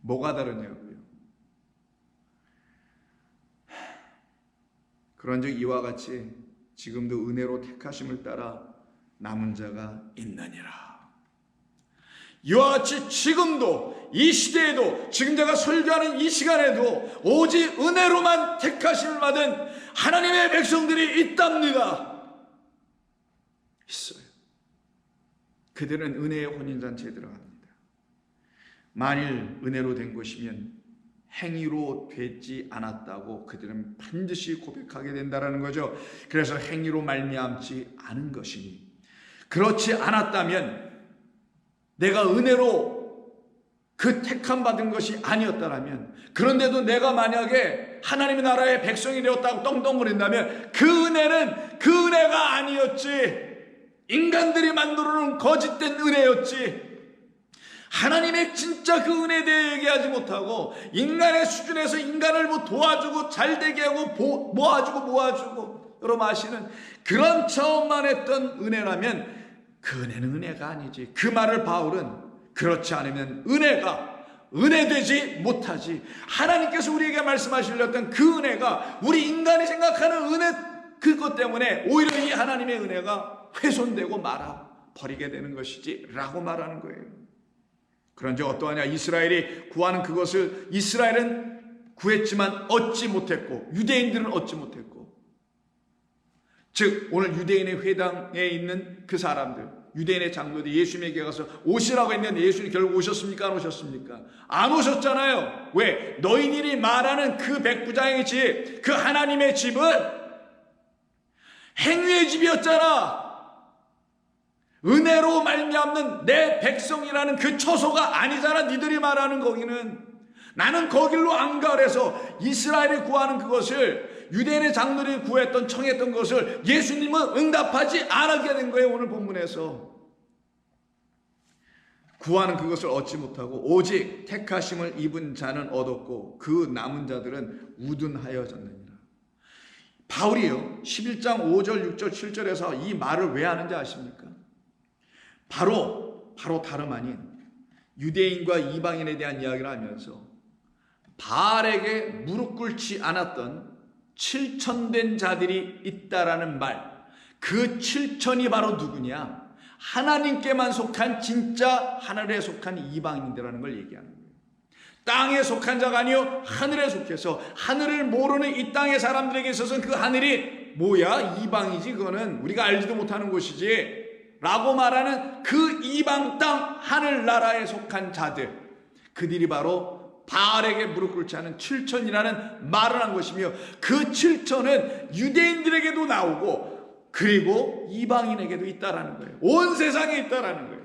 뭐가 다르냐고요. 그런즉 이와 같이 지금도 은혜로 택하심을 따라 남은 자가 있느니라. 이와 같이 지금도 이 시대에도 지금 제가 설교하는 이 시간에도 오직 은혜로만 택하심을 받은 하나님의 백성들이 있답니다. 있어요. 그들은 은혜의 혼인잔치에 들어갑니다. 만일 은혜로 된 것이면 행위로 되지 않았다고 그들은 반드시 고백하게 된다는 거죠. 그래서 행위로 말미암지 않은 것이니, 그렇지 않았다면, 내가 은혜로 그 택함 받은 것이 아니었다라면, 그런데도 내가 만약에 하나님의 나라의 백성이 되었다고 떵떵거린다면 그 은혜는 그 은혜가 아니었지, 인간들이 만들어놓은 거짓된 은혜였지, 하나님의 진짜 그 은혜에 대해 얘기하지 못하고 인간의 수준에서 인간을 뭐 도와주고 잘되게 하고 모아주고 여러분 아시는 그런 차원만 했던 은혜라면 그 은혜는 은혜가 아니지. 그 말을 바울은 그렇지 않으면 은혜가 은혜되지 못하지. 하나님께서 우리에게 말씀하시려던 그 은혜가 우리 인간이 생각하는 은혜, 그것 때문에 오히려 이 하나님의 은혜가 훼손되고 말아버리게 되는 것이지 라고 말하는 거예요. 그런지 어떠하냐? 이스라엘이 구하는 그것을 이스라엘은 구했지만 얻지 못했고 유대인들은 얻지 못했고, 즉 오늘 유대인의 회당에 있는 그 사람들, 유대인의 장로들이 예수님에게 가서 오시라고 했는데 예수님이 결국 오셨습니까? 안 오셨습니까? 안 오셨잖아요. 왜? 너희들이 말하는 그 백부장의 집, 그 하나님의 집은 행위의 집이었잖아. 은혜로 말미암는 내 백성이라는 그 처소가 아니잖아. 니들이 말하는 거기는. 나는 거길로 안 가. 그래서 이스라엘이 구하는 그것을, 유대인의 장로들이 구했던 청했던 것을 예수님은 응답하지 않게 된 거예요. 오늘 본문에서 구하는 그것을 얻지 못하고 오직 택하심을 입은 자는 얻었고 그 남은 자들은 우둔하여졌느니라. 바울이요 11장 5절 6절 7절에서 이 말을 왜 하는지 아십니까? 바로 다름 아닌 유대인과 이방인에 대한 이야기를 하면서 바알에게 무릎 꿇지 않았던 7,000된 자들이 있다라는 말, 그 7,000이 바로 누구냐? 하나님께만 속한 진짜 하늘에 속한 이방인들이라는 걸 얘기하는 거예요. 땅에 속한 자가 아니요 하늘에 속해서 하늘을 모르는 이 땅의 사람들에게 있어서는 그 하늘이 뭐야? 이방이지. 그거는 우리가 알지도 못하는 곳이지 라고 말하는 그 이방 땅 하늘나라에 속한 자들, 그들이 바로 바알에게 무릎 꿇지 않은 7,000이라는 말을 한 것이며, 그 7,000은 유대인들에게도 나오고 그리고 이방인에게도 있다라는 거예요. 온 세상에 있다라는 거예요.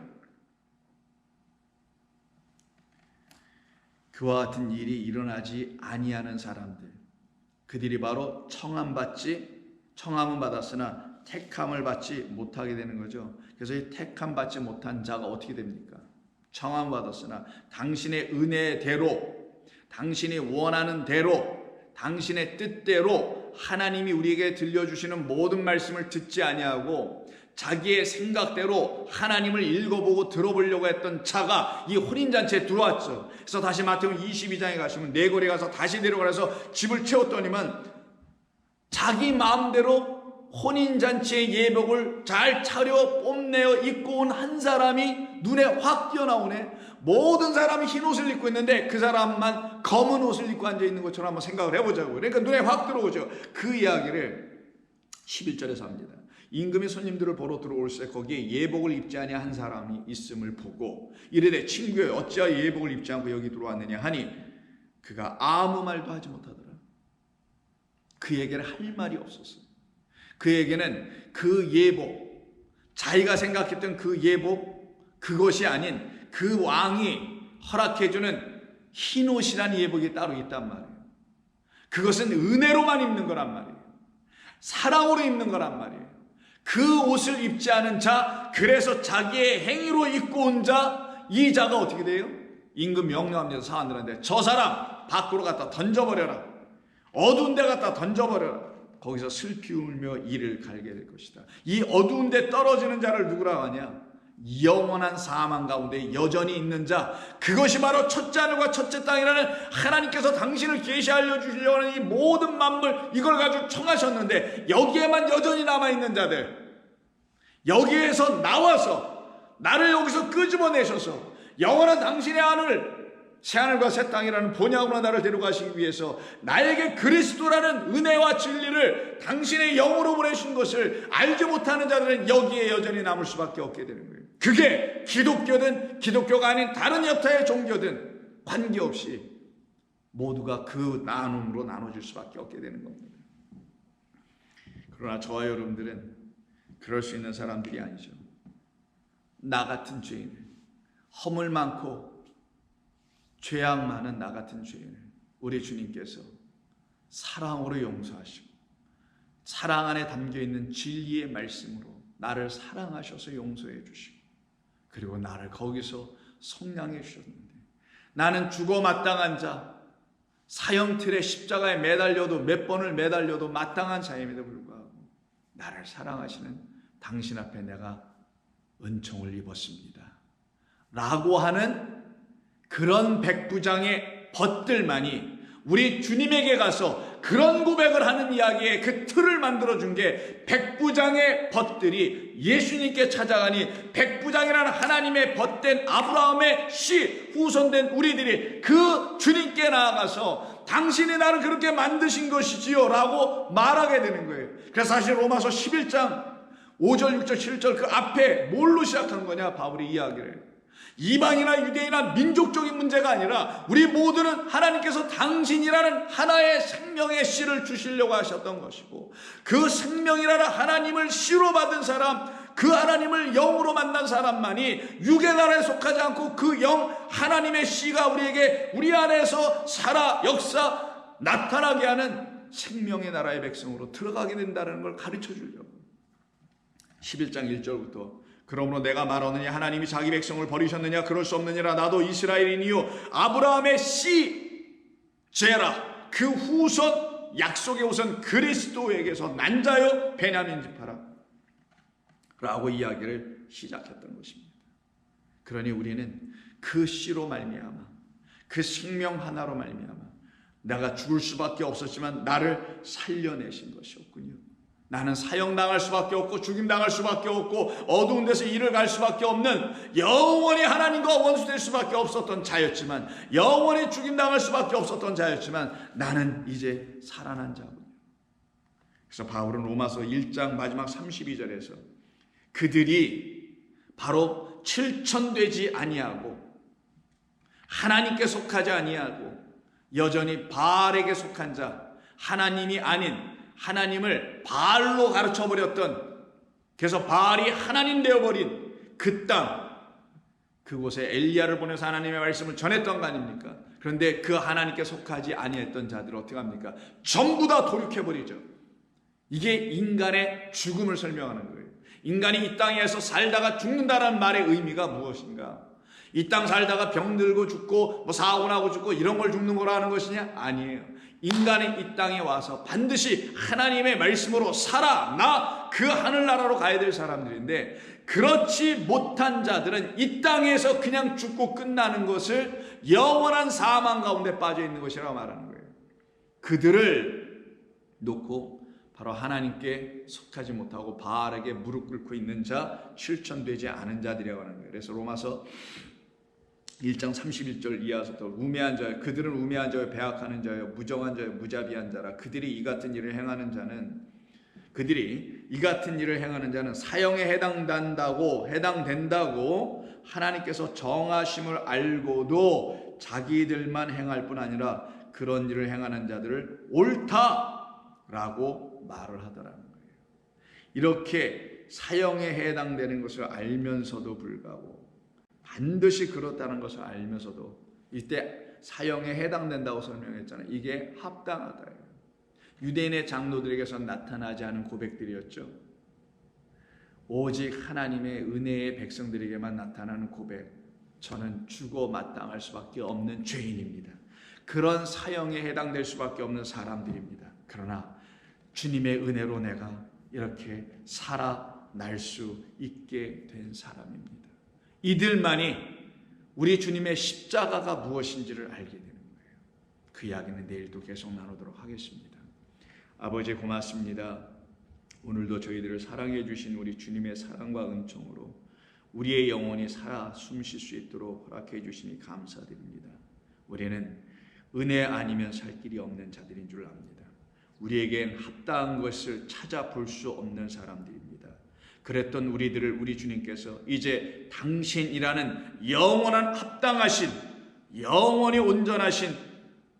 그와 같은 일이 일어나지 아니하는 사람들, 그들이 바로 청함은 받았으나 택함을 받지 못하게 되는 거죠. 그래서 이 택함 받지 못한 자가 어떻게 됩니까? 청함 받았으나 당신의 은혜대로, 당신이 원하는 대로, 당신의 뜻대로 하나님이 우리에게 들려주시는 모든 말씀을 듣지 아니하고 자기의 생각대로 하나님을 읽어보고 들어보려고 했던 자가 이 혼인잔치에 들어왔죠. 그래서 다시 마태복음 22장에 가시면 네거리 가서 다시 내려가서 집을 채웠더니만 자기 마음대로 혼인잔치의 예복을 잘 차려 뽐내어 입고 온 한 사람이 눈에 확 띄어나오네. 모든 사람이 흰 옷을 입고 있는데 그 사람만 검은 옷을 입고 앉아있는 것처럼 한번 생각을 해보자고요. 그러니까 눈에 확 들어오죠. 그 이야기를 11절에서 합니다. 임금이 손님들을 보러 들어올세 거기에 예복을 입지 아니한 사람이 있음을 보고 이르되 친구여 어찌하여 예복을 입지 않고 여기 들어왔느냐 하니 그가 아무 말도 하지 못하더라. 그에게는 할 말이 없었어요. 그에게는 그 예복, 자기가 생각했던 그 예복, 그것이 아닌 그 왕이 허락해주는 흰옷이라는 예복이 따로 있단 말이에요. 그것은 은혜로만 입는 거란 말이에요. 사랑으로 입는 거란 말이에요. 그 옷을 입지 않은 자, 그래서 자기의 행위로 입고 온 자, 이 자가 어떻게 돼요? 임금 명령합니다. 사람들한테 저 사람 밖으로 갖다 던져버려라. 어두운 데 갖다 던져버려라. 거기서 슬피 울며 이를 갈게 될 것이다. 이 어두운 데 떨어지는 자를 누구라고 하냐? 영원한 사망 가운데 여전히 있는 자, 그것이 바로 첫째 하늘과 첫째 땅이라는 하나님께서 당신을 계시하여 주시려고 하는 이 모든 만물, 이걸 가지고 청하셨는데 여기에만 여전히 남아있는 자들, 여기에서 나와서 나를 여기서 끄집어내셔서 영원한 당신의 하늘, 새하늘과 새 땅이라는 본향으로 나를 데려가시기 위해서 나에게 그리스도라는 은혜와 진리를 당신의 영으로 보내신 것을 알지 못하는 자들은 여기에 여전히 남을 수밖에 없게 되는 거예요. 그게 기독교든 기독교가 아닌 다른 여타의 종교든 관계없이 모두가 그 나눔으로 나눠질 수밖에 없게 되는 겁니다. 그러나 저와 여러분들은 그럴 수 있는 사람들이 아니죠. 나 같은 죄인을, 허물 많고 죄악 많은 나 같은 죄인을 우리 주님께서 사랑으로 용서하시고 사랑 안에 담겨있는 진리의 말씀으로 나를 사랑하셔서 용서해 주시고 그리고 나를 거기서 속량해 주셨는데, 나는 죽어 마땅한 자, 사형틀에 십자가에 매달려도 몇 번을 매달려도 마땅한 자임에도 불구하고 나를 사랑하시는 당신 앞에 내가 은총을 입었습니다 라고 하는 그런 백부장의 벗들만이 우리 주님에게 가서 그런 고백을 하는 이야기에 그 틀을 만들어준 게 백부장의 벗들이 예수님께 찾아가니 백부장이라는 하나님의 벗된 아브라함의 씨 후손된 우리들이 그 주님께 나아가서 당신이 나를 그렇게 만드신 것이지요 라고 말하게 되는 거예요. 그래서 사실 로마서 11장 5절 6절 7절 그 앞에 뭘로 시작한 거냐? 바울이 이야기를 이방이나 유대인이나 민족적인 문제가 아니라 우리 모두는 하나님께서 당신이라는 하나의 생명의 씨를 주시려고 하셨던 것이고, 그 생명이라는 하나님을 씨로 받은 사람, 그 하나님을 영으로 만난 사람만이 육의 나라에 속하지 않고 그 영 하나님의 씨가 우리 안에서 살아 역사 나타나게 하는 생명의 나라의 백성으로 들어가게 된다는 걸 가르쳐 주려고. 11장 1절부터 그러므로 내가 말하느니 하나님이 자기 백성을 버리셨느냐? 그럴 수 없느니라. 나도 이스라엘인이요 아브라함의 씨 제라 그 후손 약속의 후손 그리스도에게서 난 자요 베냐민 지파라 라고 이야기를 시작했던 것입니다. 그러니 우리는 그 씨로 말미암아 그 생명 하나로 말미암아 내가 죽을 수밖에 없었지만 나를 살려내신 것이었군요. 나는 사형당할 수밖에 없고 죽임당할 수밖에 없고 어두운 데서 일을 갈 수밖에 없는 영원히 하나님과 원수될 수밖에 없었던 자였지만 영원히 죽임당할 수밖에 없었던 자였지만 나는 이제 살아난 자군요. 그래서 바울은 로마서 1장 마지막 32절에서 그들이 바로 실천되지 아니하고 하나님께 속하지 아니하고 여전히 바알에게 속한 자 하나님이 아닌 하나님을 바알로 가르쳐버렸던 그래서 바알이 하나님 되어버린 그 땅 그곳에 엘리야를 보내서 하나님의 말씀을 전했던 거 아닙니까? 그런데 그 하나님께 속하지 아니했던 자들을 어떻게 합니까? 전부 다 돌이켜버리죠. 이게 인간의 죽음을 설명하는 거예요. 인간이 이 땅에서 살다가 죽는다는 말의 의미가 무엇인가? 이 땅 살다가 병들고 죽고 뭐 사고 나고 죽고 이런 걸 죽는 거라는 것이냐? 아니에요. 인간이 이 땅에 와서 반드시 하나님의 말씀으로 살아나 그 하늘나라로 가야 될 사람들인데 그렇지 못한 자들은 이 땅에서 그냥 죽고 끝나는 것을 영원한 사망 가운데 빠져 있는 것이라고 말하는 거예요. 그들을 놓고 바로 하나님께 속하지 못하고 바알에게 무릎 꿇고 있는 자, 실천되지 않은 자들이라고 하는 거예요. 그래서 로마서 1장 31절 이하서부터 우매한 자여 그들은 우매한 자여 배악하는 자여 무정한 자여 무자비한 자라 그들이 이 같은 일을 행하는 자는 사형에 해당된다고 하나님께서 정하심을 알고도 자기들만 행할 뿐 아니라 그런 일을 행하는 자들을 옳다라고 말을 하더라는 거예요. 이렇게 사형에 해당되는 것을 알면서도 불구하고 반드시 그렇다는 것을 알면서도 이때 사형에 해당된다고 설명했잖아요. 이게 합당하다. 유대인의 장로들에게서 나타나지 않은 고백들이었죠. 오직 하나님의 은혜의 백성들에게만 나타나는 고백. 저는 죽어 마땅할 수밖에 없는 죄인입니다. 그런 사형에 해당될 수밖에 없는 사람들입니다. 그러나 주님의 은혜로 내가 이렇게 살아날 수 있게 된 사람입니다. 이들만이 우리 주님의 십자가가 무엇인지를 알게 되는 거예요. 그 이야기는 내일도 계속 나누도록 하겠습니다. 아버지 고맙습니다. 오늘도 저희들을 사랑해 주신 우리 주님의 사랑과 은총으로 우리의 영혼이 살아 숨쉴 수 있도록 허락해 주시니 감사드립니다. 우리는 은혜 아니면 살 길이 없는 자들인 줄 압니다. 우리에겐 합당한 것을 찾아볼 수 없는 사람들입니다. 그랬던 우리들을 우리 주님께서 이제 당신이라는 영원한 합당하신 영원히 온전하신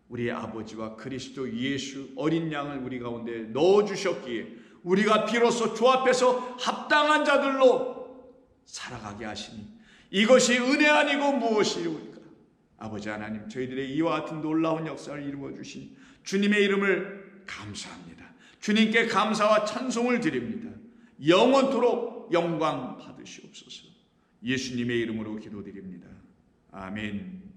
우리의 아버지와 그리스도 예수 어린 양을 우리 가운데 넣어주셨기에 우리가 비로소 주 앞에서 합당한 자들로 살아가게 하시니 이것이 은혜 아니고 무엇이오니까. 아버지 하나님 저희들의 이와 같은 놀라운 역사를 이루어 주신 주님의 이름을 감사합니다. 주님께 감사와 찬송을 드립니다. 영원토록 영광 받으시옵소서. 예수님의 이름으로 기도드립니다. 아멘.